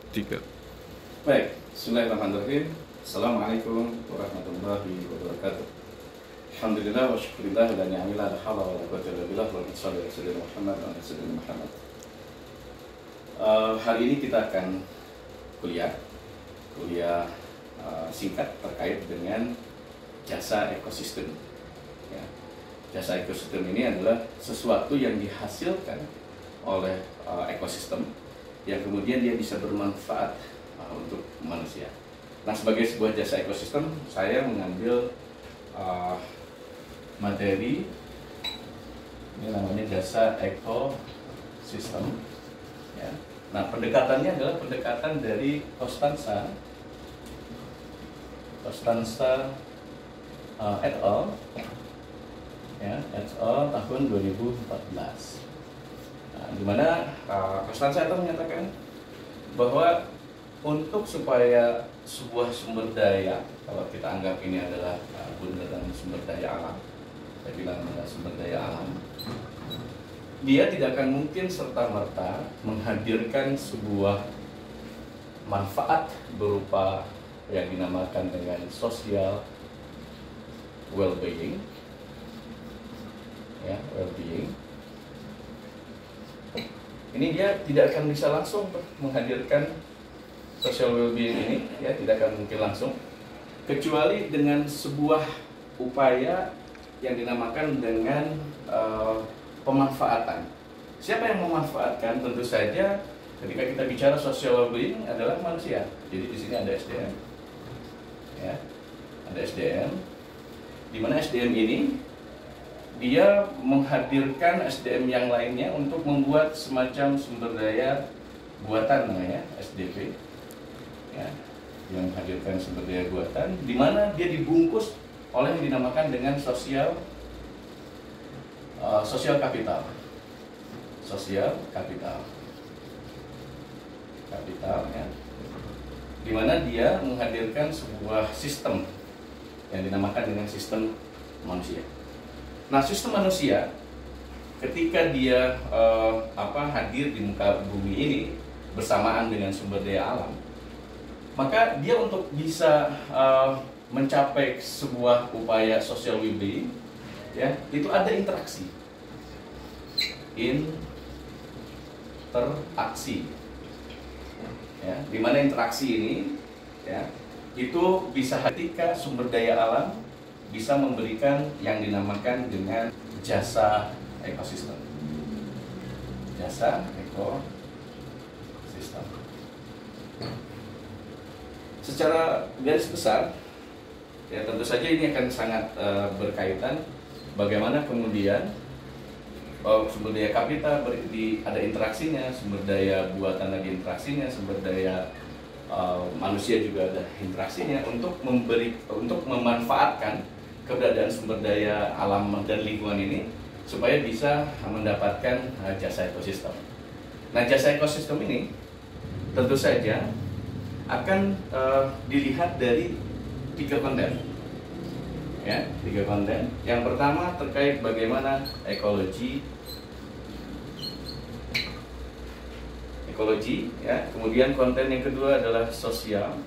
Tiga. Baik, bismillahirrahmanirrahim. Assalamualaikum warahmatullahi wabarakatuh. Alhamdulillah wa syukurillah la ni'amillah la hawla wa la quwwata illa billah wa sallallahu alaihi wasallam Muhammad wa ala sayyidina Muhammad. Hari ini kita akan kuliah singkat terkait dengan jasa ekosistem. Ya. Jasa ekosistem ini adalah sesuatu yang dihasilkan oleh ekosistem yang kemudian dia bisa bermanfaat untuk manusia. Nah, sebagai sebuah jasa ekosistem, saya mengambil materi ini namanya jasa ekosistem. Ya. Nah, pendekatannya adalah pendekatan dari Costanza et al. Ya, et al. Tahun 2014. Nah, di mana Costanza et al. Menyatakan bahwa untuk supaya sebuah sumber daya, kalau kita anggap ini adalah bundaran sumber daya alam, saya bilang adalah sumber daya alam, dia tidak akan mungkin serta-merta menghadirkan sebuah manfaat berupa yang dinamakan dengan social well-being, ya, well-being. Ini dia tidak akan bisa langsung menghadirkan social well-being ini, ya, tidak akan mungkin langsung, kecuali dengan sebuah upaya yang dinamakan dengan pemanfaatan. Siapa yang memanfaatkan? Tentu saja ketika kita bicara social well-being adalah manusia. Jadi di sini ada SDM, ya, ada SDM, di mana SDM ini dia menghadirkan SDM yang lainnya untuk membuat semacam sumber daya buatan, namanya SDP. Ya, yang menghadirkan sumber daya buatan, di mana dia dibungkus oleh yang dinamakan dengan sosial kapital, ya, di mana dia menghadirkan sebuah sistem yang dinamakan dengan sistem manusia. Nah, sistem manusia ketika dia hadir di muka bumi ini bersamaan dengan sumber daya alam, maka dia untuk bisa mencapai sebuah upaya social well-being, ya, itu ada interaksi, ya, di mana interaksi ini, ya, itu bisa ketika sumber daya alam bisa memberikan yang dinamakan dengan jasa ekosistem. Secara garis besar, ya, tentu saja ini akan sangat berkaitan bagaimana kemudian sumber daya kapital ada interaksinya, sumber daya buatan lagi interaksinya, sumber daya manusia juga ada interaksinya untuk memanfaatkan keberadaan sumber daya alam dan lingkungan ini supaya bisa mendapatkan jasa ekosistem. Nah, jasa ekosistem ini tentu saja akan dilihat dari tiga konten, ya, tiga konten. Yang pertama terkait bagaimana ekologi, ya. Kemudian konten yang kedua adalah sosial.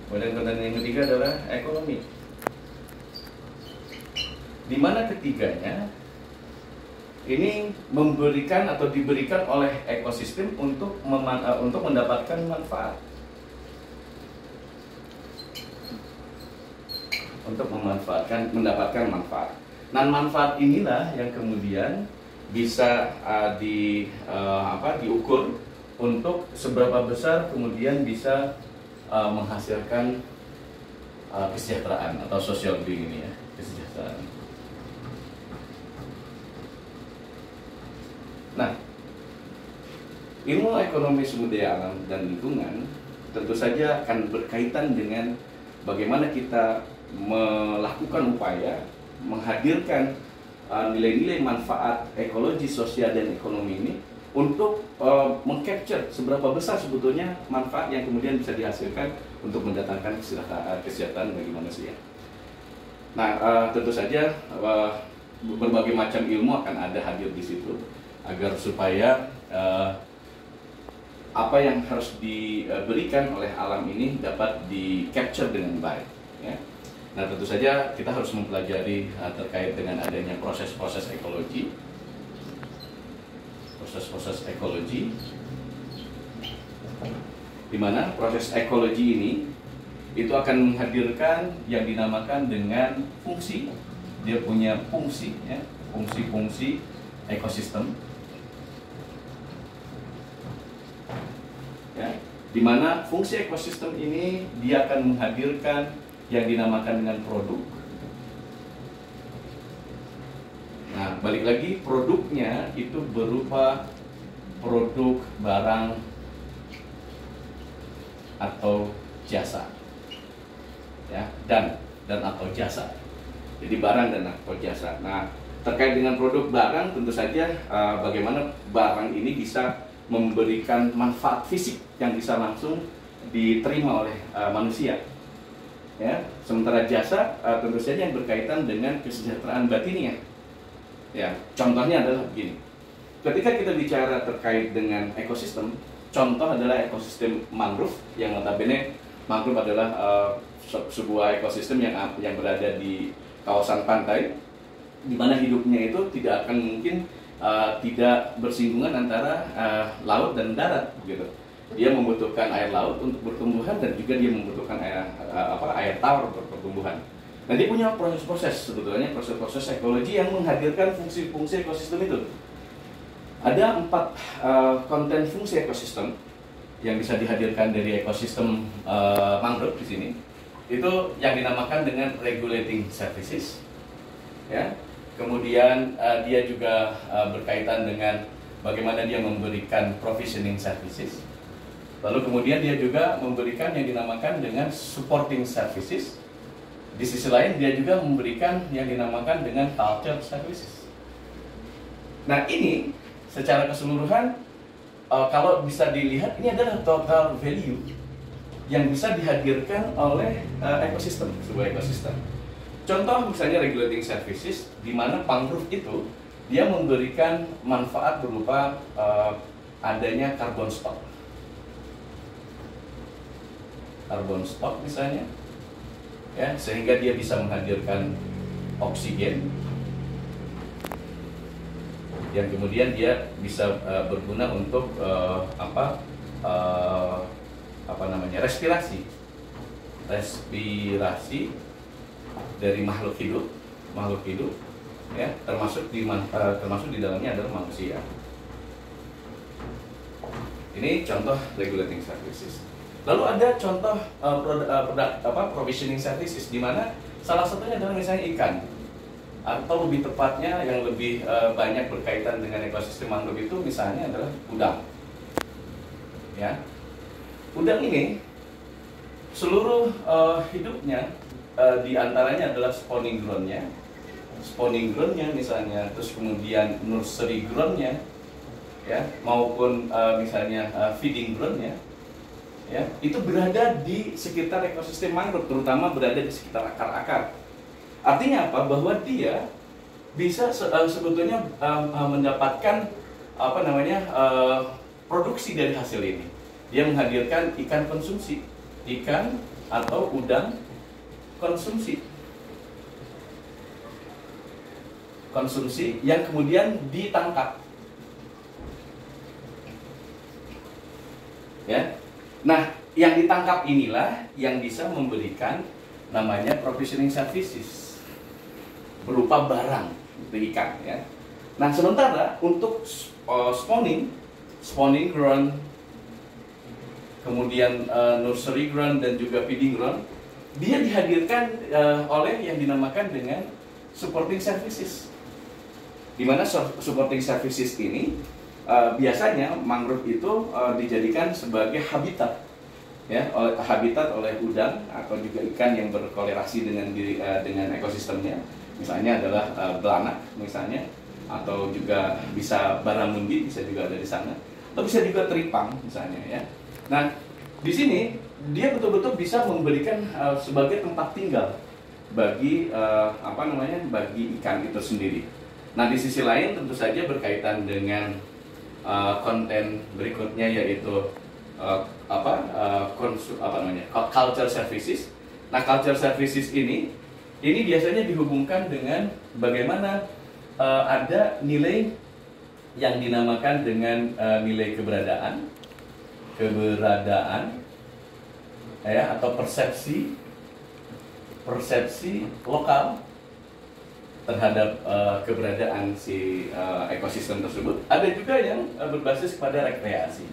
Kemudian konten yang ketiga adalah ekonomi. Di mana ketiganya ini memberikan atau diberikan oleh ekosistem untuk mendapatkan manfaat, mendapatkan manfaat. Nah, manfaat inilah yang kemudian bisa diukur untuk seberapa besar kemudian bisa menghasilkan kesejahteraan atau social being ini, ya, kesejahteraan. Nah, ilmu ekonomi sumber daya alam dan lingkungan tentu saja akan berkaitan dengan bagaimana kita melakukan upaya menghadirkan nilai-nilai manfaat ekologi, sosial, dan ekonomi ini untuk mengcapture seberapa besar sebetulnya manfaat yang kemudian bisa dihasilkan untuk mendatangkan kesejahteraan bagi manusia. Nah, tentu saja berbagai macam ilmu akan ada hadir di situ agar supaya apa yang harus diberikan oleh alam ini dapat di capture dengan baik, ya. Nah, tentu saja kita harus mempelajari terkait dengan adanya proses-proses ekologi, di mana proses ekologi ini itu akan menghadirkan yang dinamakan dengan fungsi. Dia punya fungsi, ya, fungsi-fungsi ekosistem, ya, di mana fungsi ekosistem ini dia akan menghadirkan yang dinamakan dengan produk. Nah, balik lagi, produknya itu berupa produk barang atau jasa, ya, dan atau jasa. Jadi barang dan atau jasa. Nah, terkait dengan produk barang, tentu saja bagaimana barang ini bisa memberikan manfaat fisik yang bisa langsung diterima oleh manusia, ya. Sementara jasa tentu saja yang berkaitan dengan kesejahteraan batinnya, ya. Contohnya adalah begini, ketika kita bicara terkait dengan ekosistem, contoh adalah ekosistem mangrove, yang notabene mangrove adalah sebuah ekosistem yang berada di kawasan pantai, di mana hidupnya itu tidak akan mungkin tidak bersinggungan antara laut dan darat, begitu. Dia membutuhkan air laut untuk pertumbuhan dan juga dia membutuhkan air tawar untuk pertumbuhan. Nah, dia punya proses-proses, sebetulnya proses-proses ekologi yang menghadirkan fungsi-fungsi ekosistem itu. Ada 4 konten fungsi ekosistem yang bisa dihadirkan dari ekosistem mangrove di sini. Itu yang dinamakan dengan regulating services, ya. Kemudian dia juga berkaitan dengan bagaimana dia memberikan provisioning services. Lalu kemudian dia juga memberikan yang dinamakan dengan supporting services. Di sisi lain dia juga memberikan yang dinamakan dengan culture services. Nah, ini secara keseluruhan kalau bisa dilihat, ini adalah total value yang bisa dihadirkan oleh ekosistem, sebuah ekosistem. Contoh misalnya regulating services, di mana mangrove itu dia memberikan manfaat berupa adanya carbon stock misalnya, ya, sehingga dia bisa menghadirkan oksigen yang kemudian dia bisa berguna untuk respirasi dari makhluk hidup, ya, termasuk di dalamnya adalah manusia. Ini contoh regulating services. Lalu ada contoh provisioning services, di mana salah satunya adalah misalnya ikan, atau lebih tepatnya yang lebih banyak berkaitan dengan ekosistem mangrove itu misalnya adalah udang, ya. Udang ini seluruh hidupnya diantaranya adalah spawning groundnya misalnya, terus kemudian nursery groundnya, ya, maupun misalnya feeding groundnya, ya, itu berada di sekitar ekosistem mangrove, terutama berada di sekitar akar-akar. Artinya apa? Bahwa dia bisa sebetulnya mendapatkan produksi dari hasil ini. Dia menghadirkan ikan konsumsi, ikan atau udang konsumsi yang kemudian ditangkap, ya. Nah, yang ditangkap inilah yang bisa memberikan namanya provisioning services berupa barang, itu ikan, ya. Nah, sementara untuk spawning ground, kemudian nursery ground dan juga feeding ground, dia dihadirkan oleh yang dinamakan dengan supporting services. Di mana supporting services ini biasanya mangrove itu dijadikan sebagai habitat, ya, oleh udang atau juga ikan yang berkolerasi dengan ekosistemnya. Misalnya adalah belanak misalnya, atau juga bisa baramundi, bisa juga ada di sana, atau bisa juga teripang misalnya, ya. Nah, di sini dia betul-betul bisa memberikan sebagai tempat tinggal bagi bagi ikan itu sendiri. Nah, di sisi lain tentu saja berkaitan dengan konten berikutnya, yaitu culture services. Nah, culture services ini biasanya dihubungkan dengan bagaimana ada nilai yang dinamakan dengan nilai keberadaan ya, atau persepsi lokal terhadap keberadaan si ekosistem tersebut. Ada juga yang berbasis pada rekreasi.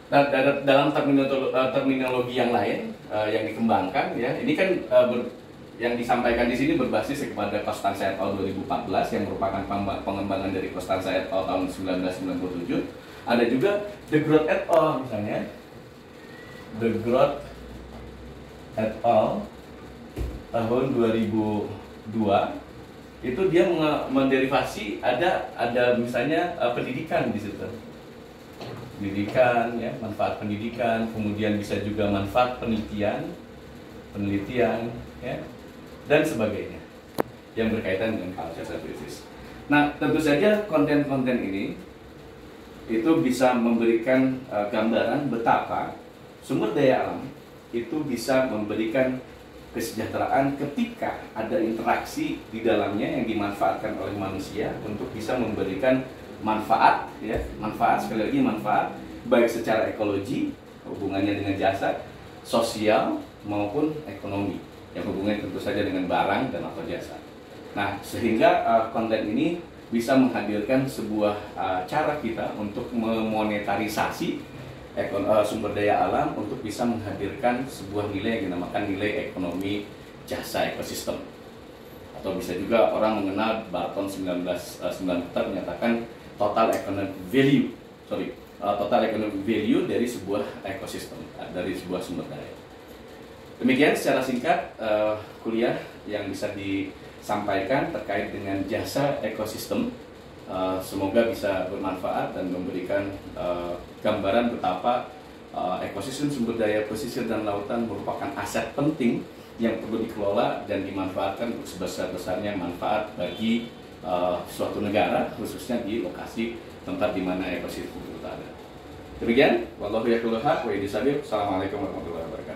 Nah, dalam terminologi yang lain yang dikembangkan, ya, ini kan yang disampaikan di sini berbasis kepada Costanza et al. 2014 yang merupakan pengembangan dari Costanza et al. Tahun 1997. Ada juga De Groot et al. Misalnya, De Groot et al. Tahun 2002 itu dia menderivasi ada misalnya pendidikan di situ. Pendidikan, ya, manfaat pendidikan, kemudian bisa juga manfaat penelitian, ya, dan sebagainya yang berkaitan dengan culture services. Nah, tentu saja konten-konten ini itu bisa memberikan gambaran betapa sumber daya alam itu bisa memberikan kesejahteraan ketika ada interaksi di dalamnya yang dimanfaatkan oleh manusia untuk bisa memberikan manfaat, ya, sekali lagi manfaat, baik secara ekologi, hubungannya dengan jasa, sosial maupun ekonomi, yang hubungannya tentu saja dengan barang dan atau jasa. Nah, sehingga konten ini bisa menghadirkan sebuah cara kita untuk memonetarisasi sumber daya alam untuk bisa menghadirkan sebuah nilai yang dinamakan nilai ekonomi jasa ekosistem. Atau bisa juga orang mengenal Barton 1994 menyatakan total economic value dari sebuah ekosistem, dari sebuah sumber daya. Demikian secara singkat kuliah yang bisa disampaikan terkait dengan jasa ekosistem. Semoga bisa bermanfaat dan memberikan gambaran betapa ekosistem sumber daya pesisir dan lautan merupakan aset penting yang perlu dikelola dan dimanfaatkan untuk sebesar-besarnya manfaat bagi suatu negara, khususnya di lokasi tempat di mana ekosistem itu ada. Demikian, wallahu yaqulu haq wa yahdi sabil. Assalamualaikum warahmatullahi wabarakatuh.